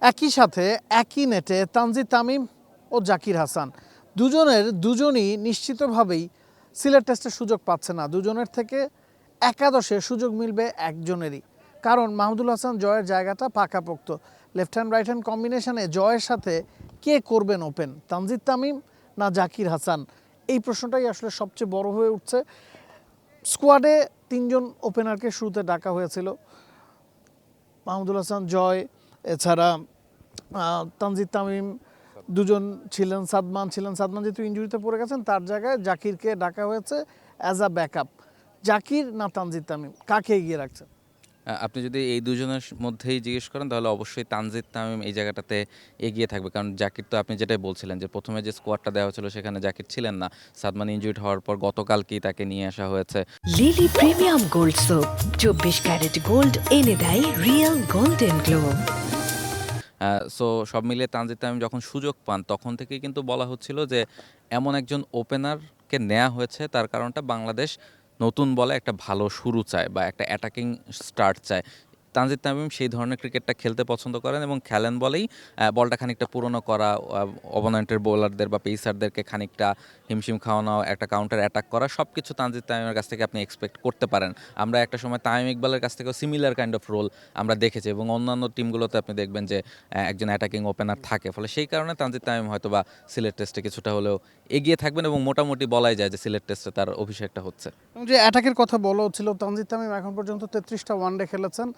একই সাথে একই নেটে তানজিদ তামিম ও জাকির হাসান দুজনই নিশ্চিতভাবেই সিলেট টেস্টের সুযোগ পাচ্ছে না। দুজনের থেকে একাদশে সুযোগ মিলবে একজনেরই, কারণ মাহমুদুল হাসান জয়ের জায়গাটা পাকাপোক্ত। লেফট হ্যান্ড রাইট হ্যান্ড কম্বিনেশনে জয়ের সাথে কে করবেন ওপেন, তানজিদ তামিম না জাকির হাসান? এই প্রশ্নটাই আসলে সবচেয়ে বড় হয়ে উঠছে। স্কোয়াডে 3 জন ওপেনারকে শুরুতে ডাকা হয়েছিল, মাহমুদুল হাসান জয়, এছাড়া তানজিদ তামিম, দুজন ছিলেন, সাদমান যেহেতু ইনজুরিতে পড়ে গেছেন, তার জায়গায় জাকিরকে ডাকা হয়েছে অ্যাজ আ ব্যাকআপ। জাকির না তানজিদ তামিম, কাকে এগিয়ে রাখছেন? আপনি যদি এই দুজনের মধ্যেই জিজ্ঞেস করেন তাহলে অবশ্যই তানজিদ তামিম এই জায়গাটাতে এগিয়ে থাকবে, কারণ জাকির তো আপনি যেটাই বলছিলেন যে প্রথমে যে স্কোয়াডটা দেওয়া হয়েছিল সেখানে জাকির ছিলেন না। সাদমান ইনজুরিড হওয়ার পর গতকালকেই তাকে নিয়ে আসা হয়েছে। Lily premium gold soap 24 carat gold এনে দেয় রিয়েল গোল্ডেন গ্লো। সো সব মিলিয়ে তানজিদ তামিম যখন সুযোগ পান তখন থেকেই কিন্তু বলা হচ্ছিল যে এমন একজন ওপেনারকে নেওয়া হয়েছে, তার কারণটা বাংলাদেশ নতুন বলে একটা ভালো শুরু চায় বা একটা অ্যাটাকিং স্টার্ট চায়। তানজিদ তামিম সেই ধরনের ক্রিকেটটা খেলতে পছন্দ করেন এবং খেলেন বলেই বলটা খানিকটা পুরনো করা, অপোনেন্টের বোলারদের বা পেসারদেরকে খানিকটা হিমশিম খাওয়ানো, একটা কাউন্টার অ্যাটাক করা, সব কিছু তানজিদ তামিমের কাছ থেকে আপনি এক্সপেক্ট করতে পারেন। আমরা একটা সময় তামিম ইকবালের কাছ থেকেও সিমিলার কাইন্ড অফ রোল আমরা দেখেছি এবং অন্যান্য টিমগুলোতে আপনি দেখবেন যে একজন অ্যাটাকিং ওপেনার থাকে, ফলে সেই কারণে তানজিদ তামিম হয়তো বা সিলেট টেস্টে কিছুটা হলেও এগিয়ে থাকবেন এবং মোটামুটি বলাই যায় যে সিলেট টেস্টে তার অভিষেকটা হচ্ছে। যে অ্যাটাকের কথা বলা হচ্ছিল, তানজিদ তামিম এখন পর্যন্ত 33টা ওয়ানডে খেলেছেন,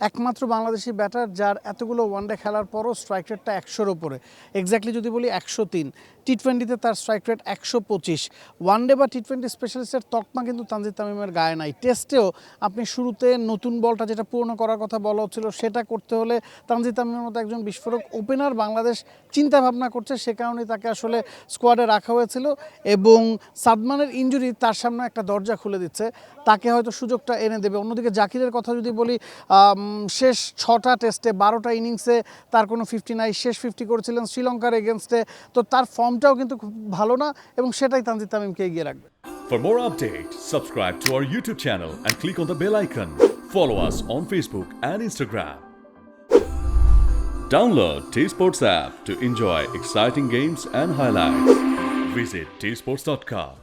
একমাত্র বাংলাদেশি ব্যাটার যার এতগুলো ওয়ানডে খেলার পরও স্ট্রাইক রেটটা 100-র ওপরে। এক্স্যাক্টলি যদি বলি 103। টি-20তে তার স্ট্রাইক রেট 125। ওয়ানডে বা টি-20 স্পেশালিস্টের তকমা কিন্তু তানজিদ তামিমের গায়ে নাই। টেস্টেও আপনি শুরুতে নতুন বলটা যেটা পূর্ণ করার কথা বলা হচ্ছিল সেটা করতে হলে তানজিদ তামিমের মতো একজন বিস্ফোরক ওপেনার বাংলাদেশ চিন্তা ভাবনা করছে, সে কারণেই তাকে আসলে স্কোয়াডে রাখা হয়েছিল। এবং সাদমানের ইনজুরি তার সামনে একটা দরজা খুলে দিচ্ছে, তাকে হয়তো সুযোগটা এনে দেবে। অন্যদিকে জাকিরের কথা যদি বলি, শেষ 6টা টেস্টে 12টা ইনিংসে তার কোনো 50 নাই, শেষ 50 করেছিলেন শ্রীলঙ্কার এগেনস্টে, তো তার ফর্মটাও কিন্তু খুব ভালো না এবং সেটাই তানজিদ তামিমকে এগিয়ে রাখবে। For more updates, subscribe to our YouTube channel and click on the bell icon. Follow us on Facebook and Instagram. Download T-Sports app to enjoy exciting games and highlights. Visit tsports.com.